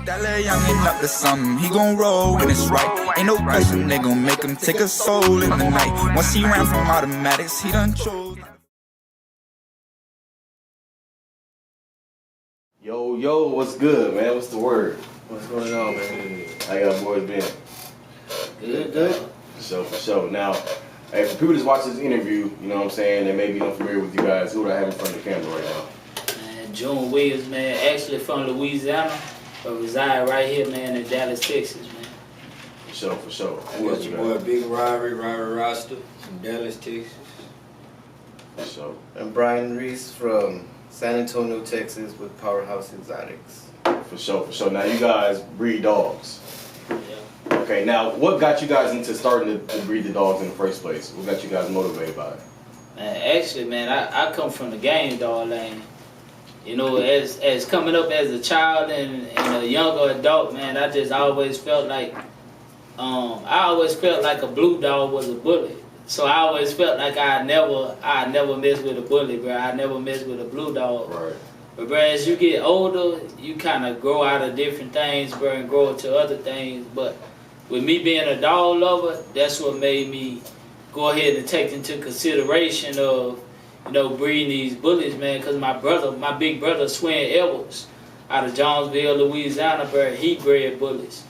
That little youngin' up to something, he gon' roll when it's right. Ain't no question, they gon' make him take a soul in the night. Once he ran from automatics, he done chose. Yo, what's good, man? What's the word? What's going on, man? How y'all boys been? Good. For sure. Now, hey, for people that's watching this interview, you know what I'm saying, they may be unfamiliar with you guys. Who do I have in front of the camera right now? Man, Ruiz, man, actually from Louisiana, but reside right here, man, in Dallas, Texas, man. For sure. I got your boy Big Robert Roster from Dallas, Texas. For sure. I'm Brian Ruiz from San Antonio, Texas with Powerhouse Exotics. For sure. Now, you guys breed dogs. Yeah. Okay, now, what got you guys into starting to breed the dogs in the first place? What got you guys motivated by it? Man, actually, man, I come from the game dog lane. You know, as coming up as a child and a younger adult, man, I just always felt like, a blue dog was a bully. So I always felt like I never mess with a bully, bro. I never mess with a blue dog. Right. But bro, as you get older, you kind of grow out of different things, bro, and grow into other things. But with me being a dog lover, that's what made me go ahead and take into consideration of, breeding these bullies, man. Because my big brother, Swin Edwards, out of Jonesville, Louisiana, bro, he bred bullies.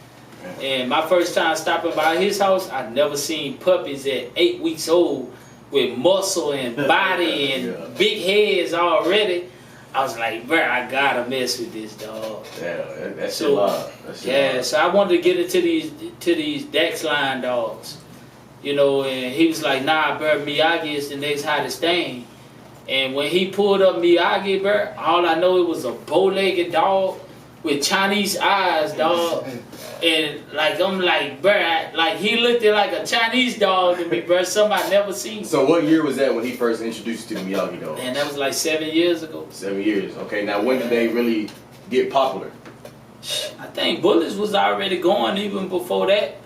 And my first time stopping by his house, I'd never seen puppies at 8 weeks old with muscle and body and big heads already. I was like, bro, I gotta mess with this dog. Yeah, that's so wild. So I wanted to get into these Dex line dogs, and he was like, nah, bro, Miyagi is the next hottest thing. And when he pulled up Miyagi, bro, all I know it was a bow-legged dog with Chinese eyes, dog. And I'm like, bruh, he looked like a Chinese dog to me, bruh, something I never seen. So what year was that when he first introduced you to the Miyagi dog? Man, that was like 7 years ago. 7 years. Okay, now when did they really get popular? I think bullies was already going even before that.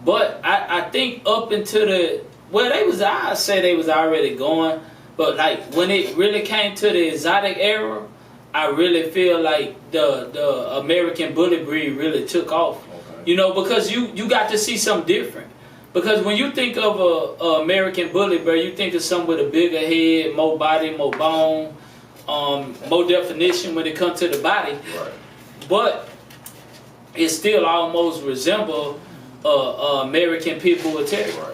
But I think up into I'd say they was already going. But when it really came to the exotic era, I really feel like the American bully breed really took off. Okay. Because you got to see something different. Because when you think of a American bully, bro, you think of something with a bigger head, more body, more bone, more definition when it comes to the body. Right. But it still almost resemble American pit bull terrier.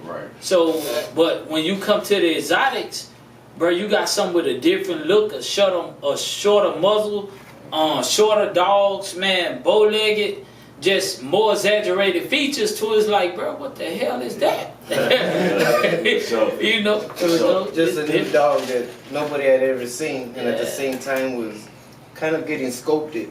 Right. So, but when you come to the exotics, bro, you got something with a different look, a shorter muzzle, shorter dogs, man, bow-legged, just more exaggerated features to it. It's like, bro, what the hell is that? Just a new dog that nobody had ever seen, and at the same time was kind of getting sculpted.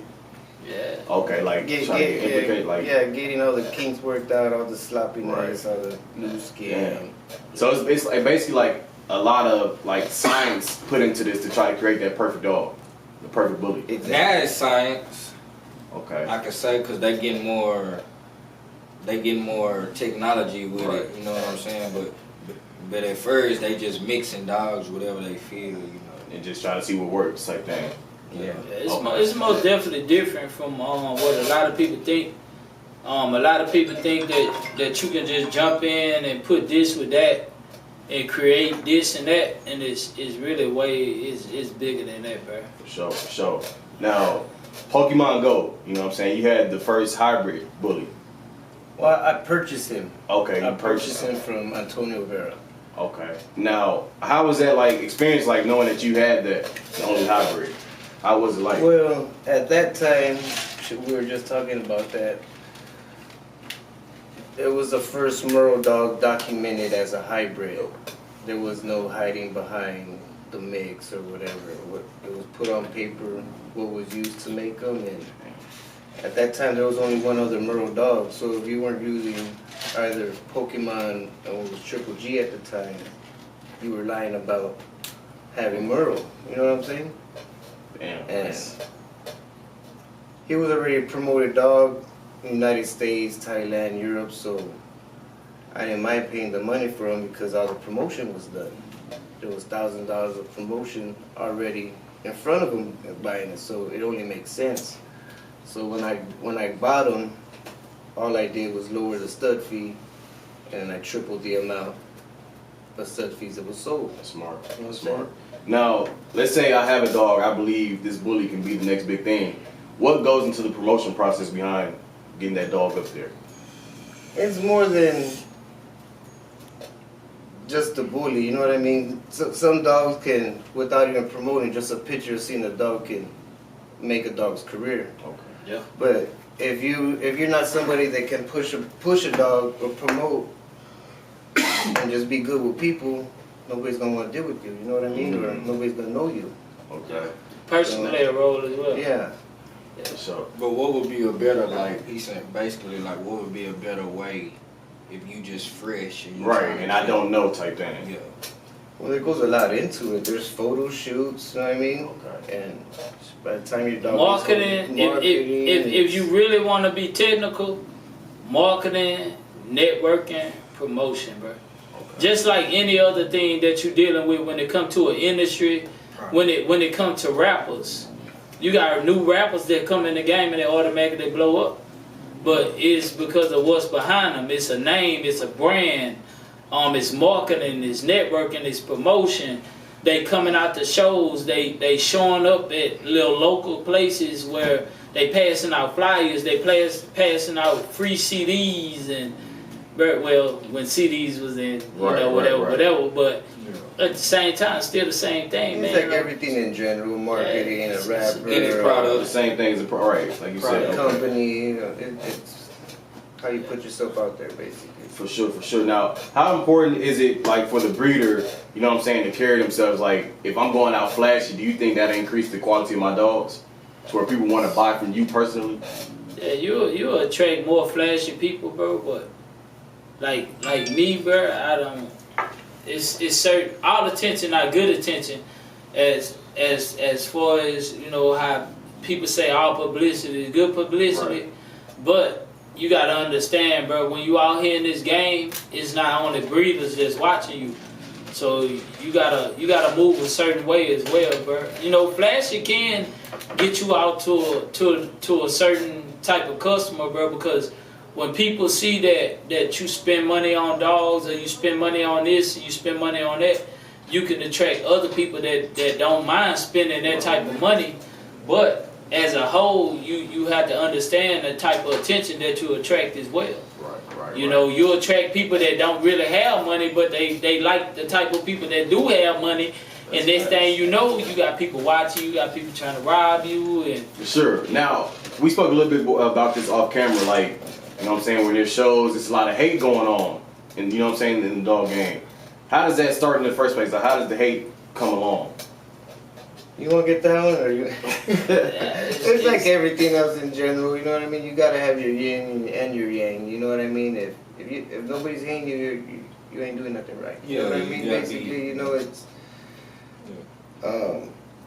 Yeah. Okay, getting all the kinks worked out, all the sloppiness, all the loose skin. Yeah. So it's basically like a lot of science put into this to try to create that perfect dog, the perfect bully. That is science. Okay. I can say because they get more technology with it. You know what I'm saying? But at first they just mixing dogs, whatever they feel. And just try to see what works, type thing. Yeah. It's most definitely different from what a lot of people think. A lot of people think that you can just jump in and put this with that and create this and that, and it's really it's bigger than that, bro. For sure. Now, Pokemon Go, you know what I'm saying? You had the first hybrid bully. Well, I purchased him. Okay, I purchased him from Antonio Vera. Okay. Now, how was that experience knowing that you had the only hybrid? How was it like? Well, at that time, we were just talking about that. It was the first Merle dog documented as a hybrid. There was no hiding behind the mix or whatever. It was put on paper what was used to make them, and at that time there was only one other Merle dog. So if you weren't using either Pokemon or it was Triple G at the time, you were lying about having Merle. You know what I'm saying? Damn. And he was already a promoted dog in the United States, Thailand, Europe, so I didn't mind paying the money for him because all the promotion was done. There was $1,000 of promotion already in front of him buying it, so it only makes sense. So when I bought them, all I did was lower the stud fee, and I tripled the amount of stud fees that was sold. That's smart. You know what I'm Smart. Now, let's say I have a dog. I believe this bully can be the next big thing. What goes into the promotion process behind getting that dog up there? It's more than just a bully, you know what I mean? So, some dogs can, without even promoting, just a picture of seeing a dog can make a dog's career. Okay. Yeah. But if you're not somebody that can push a dog or promote and just be good with people, nobody's gonna want to deal with you. You know what I mean? Or nobody's gonna know you. Okay. Person play a role as well. Yeah. So, But what would be a better, like, he said, basically, like, what would be a better way if you just fresh and you right, trying and to I don't know type thing. Yeah. Well, there goes a lot into it. There's photo shoots, you know what I mean? Okay. And by the time your dog Marketing, if you really want to be technical, marketing, networking, promotion, bro. Okay. Just like any other thing that you're dealing with when it comes to an industry, when it comes to rappers, you got new rappers that come in the game and they automatically blow up. But it's because of what's behind them. It's a name, it's a brand, it's marketing, it's networking, it's promotion. They coming out to shows, they showing up at little local places where they passing out flyers, they passing out free CDs and, well, when CDs was in, whatever. But at the same time, still the same thing, man. It's like everything in general, marketing, a rapper, any product. The same thing as a right, like you said. Okay. company. You know, it's how you put yourself out there, basically. For sure, for sure. Now, how important is it, like, for the breeder, you know what I'm saying, to carry themselves? Like, if I'm going out flashy, do you think that'll increase the quality of my dogs? To where people want to buy from you personally? Yeah, you'll attract more flashy people, bro. But like me, bro, I don't. It's certain. All attention, not good attention. As far as you know, how people say all publicity is good publicity, Right. but you gotta understand, bro. When you out here in this game, it's not only breeders that's watching you. So you gotta move a certain way as well, bro. You know, flashy can get you out to a certain type of customer, bro. Because when people see that you spend money on dogs, or you spend money on this, you spend money on that, you can attract other people that don't mind spending that type of money. But as a whole, you have to understand the type of attention that you attract as well. Right. You know, you attract people that don't really have money, but they like the type of people that do have money. And next thing you know, you got people watching you, got people trying to rob you. And For sure. Now, we spoke a little bit about this off camera, like, you know what I'm saying, when there's shows, there's a lot of hate going on, and you know what I'm saying, in the dog game. How does that start in the first place? Like, how does the hate come along? You want to get down, or you? It's like everything else in general. You know what I mean? You gotta have your yin and your yang. You know what I mean? If nobody's hating you, you ain't doing nothing right. You know what I mean? Basically, you know, it's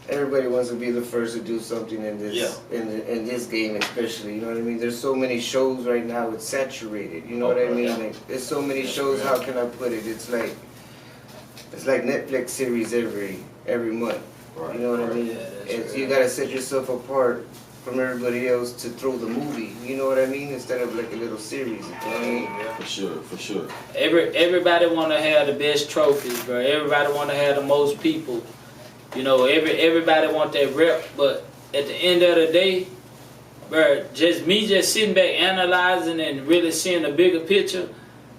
everybody wants to be the first to do something in this in this game, especially. You know what I mean? There's so many shows right now. It's saturated. You know what I mean? Yeah. Like, there's so many shows. How can I put it? It's like Netflix series every month. Right. You know what I mean? You gotta set yourself apart from everybody else to throw the movie. You know what I mean? Instead of like a little series. You know what I mean? For sure. everybody want to have the best trophies, bro. Everybody want to have the most people. You know, everybody want that rep. But at the end of the day, bro, just sitting back analyzing and really seeing the bigger picture.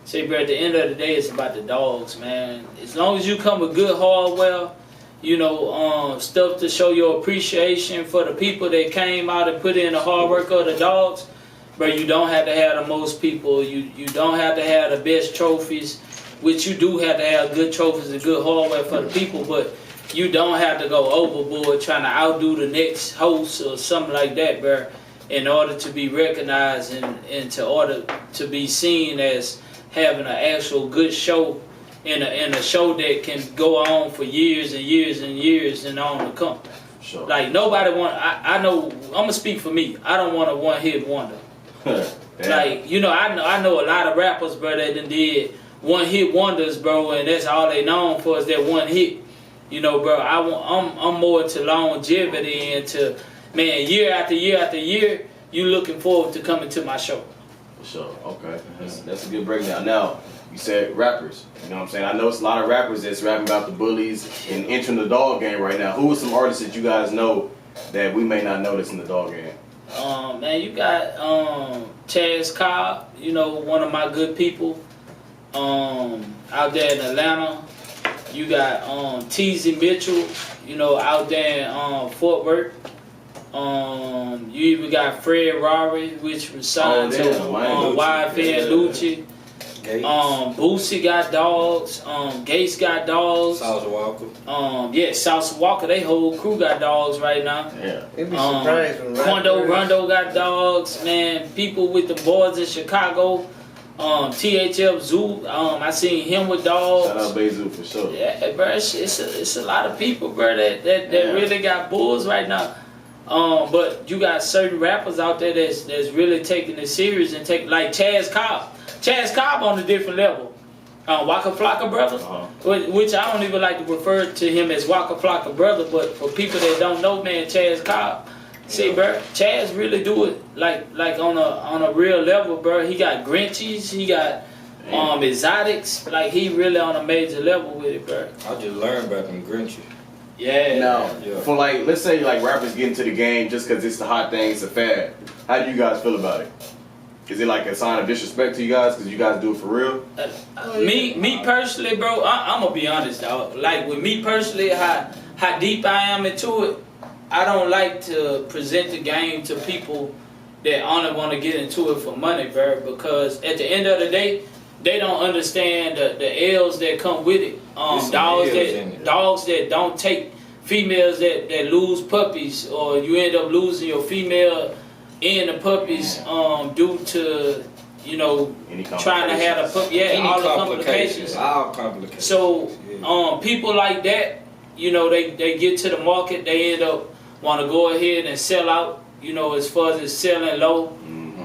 Say, bro, at the end of the day, it's about the dogs, man. As long as you come with good hardware, you know, stuff to show your appreciation for the people that came out and put in the hard work of the dogs, bro, you don't have to have the most people. You don't have to have the best trophies, which you do have to have good trophies and good hardware for the people, but you don't have to go overboard trying to outdo the next host or something like that, bro, in order to be recognized and in order to be seen as having an actual good show in a show that can go on for years and years and years and on to come. Sure. Like, nobody want, I know, I'm going to speak for me. I don't want a one-hit wonder. Like, you know, I know a lot of rappers, bro, that done did one-hit wonders, bro, and that's all they known for is that one hit. You know, bro, I'm more to longevity and to, man, year after year after year, you looking forward to coming to my show. For sure. Okay. That's a good breakdown. Now, you said rappers. You know what I'm saying? I know it's a lot of rappers that's rapping about the bullies and entering the dog game right now. Who are some artists that you guys know that we may not notice in the dog game? Man, you got Chaz Cobb, you know, one of my good people out there in Atlanta. You got T.Z. Mitchell, you know, out there in Fort Worth. You even got Fred Rory, which was signed to YFN Lucci. Boosie got dogs. Gates got dogs. Sauce Walker. Yeah, Sauce Walker. They whole crew got dogs right now. Yeah. It'd be surprised when Rondo got dogs. Man, people with the boys in Chicago. THF Zoo. I seen him with dogs. Shout out Bezu for sure. Yeah, bro. It's a lot of people, bro, that really got bulls right now. But you got certain rappers out there that's really taking it serious and like Chaz Cobb. Chaz Cobb on a different level. Waka Flocka brother, which I don't even like to refer to him as Waka Flocka brother, but for people that don't know, man, Chaz Cobb. See, bro, Chaz really do it like on a real level, bro. He got Grinchies, he got exotics, like he really on a major level with it, bro. I just learned about them Grinchies. Yeah. Now, Yeah. for like, let's say like rappers get into the game just because it's the hot thing, it's a fad. How do you guys feel about it? Is it like a sign of disrespect to you guys because you guys do it for real? Me personally, bro, I'm gonna be honest, dog. Like with me personally, how deep I am into it, I don't like to present the game to people that only want to get into it for money, bro. Because at the end of the day, they don't understand the L's that come with it. Dogs that don't take, females that lose puppies, or you end up losing your female and the puppies due to, you know, trying to have a puppy. Yeah, all the complications. All complications. So people like that, you know, they get to the market, they end up want to go ahead and sell out, you know, as far as selling low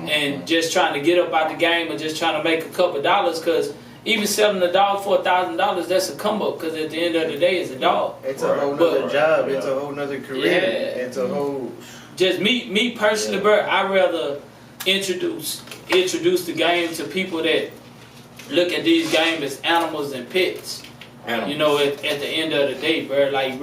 and just trying to get up out the game and just trying to make a couple dollars, because even selling a dog for $1,000, that's a come up, because at the end of the day, it's a dog. It's a whole nother job. It's a whole nother career. Yeah. It's a whole. Just me personally, bro, I rather introduce the game to people that look at these games as animals and pets. You know, at the end of the day, bro, like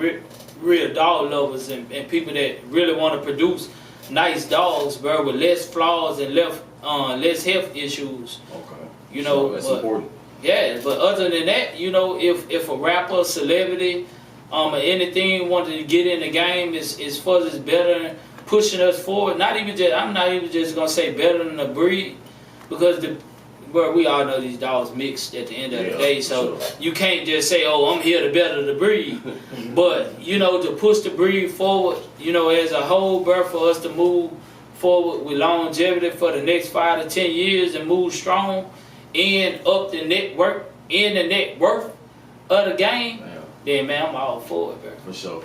real dog lovers and people that really want to produce nice dogs, bro, with less flaws and less health issues. Okay. You know, that's important. Yeah, but other than that, you know, if a rapper, celebrity, or anything wanted to get in the game, as far as it's better than pushing us forward. I'm not even just gonna say better than the breed, because we all know these dogs mixed at the end of the day, so you can't just say, oh, I'm here to better the breed. But, you know, to push the breed forward, you know, as a whole, bro, for us to move forward with longevity for the next 5 to 10 years and move strong and up the net worth of the game, then, man, I'm all for it, bro. For sure.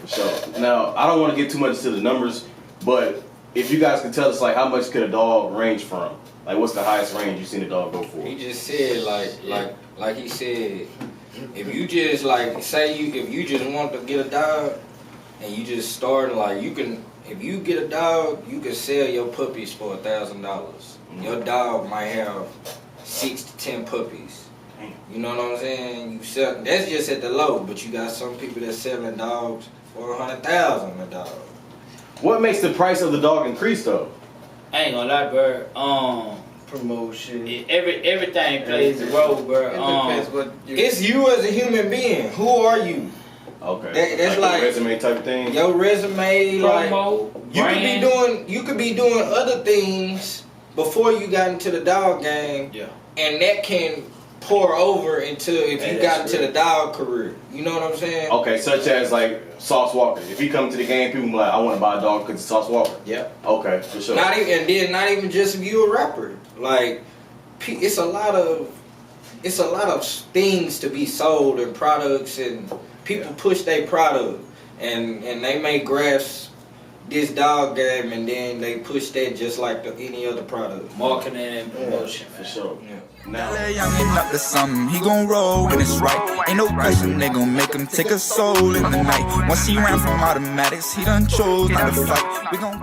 Now, I don't want to get too much into the numbers, but if you guys could tell us, like, how much could a dog range from? Like, what's the highest range you've seen a dog go for? He just said, like he said, if you just if you just want to get a dog and you just start, like, if you get a dog, you can sell your puppies for $1,000. Your dog might have 6 to 10 puppies. You know what I'm saying? You sell, that's just at the low, but you got some people that's selling dogs for $100,000 a dog. What makes the price of the dog increase though? I ain't gonna lie, bro. Promotion. Everything plays a role, bro. It depends what you. It's you as a human being. Who are you? Okay. That's like a resume type of thing. Your resume, promo, like you could be doing other things before you got into the dog game. Yeah. And that can pour over into if you got into the dog career. You know what I'm saying? Okay, such as like Sauce Walker. If he come to the game, people be like, I want to buy a dog because it's Sauce Walker. Yeah. Okay, for sure. Not even just if you a rapper. Like, it's a lot of things to be sold and products, and people push their product and they may grasp this dog game and then they push that just like any other product. Marketing and promotion, for sure. Yeah. Now, Young and up to something, he gon' roll when it's right. Ain't no question they gon' make him take a soul in the night. Once he ran from automatics, he done chose not to fight. We gon'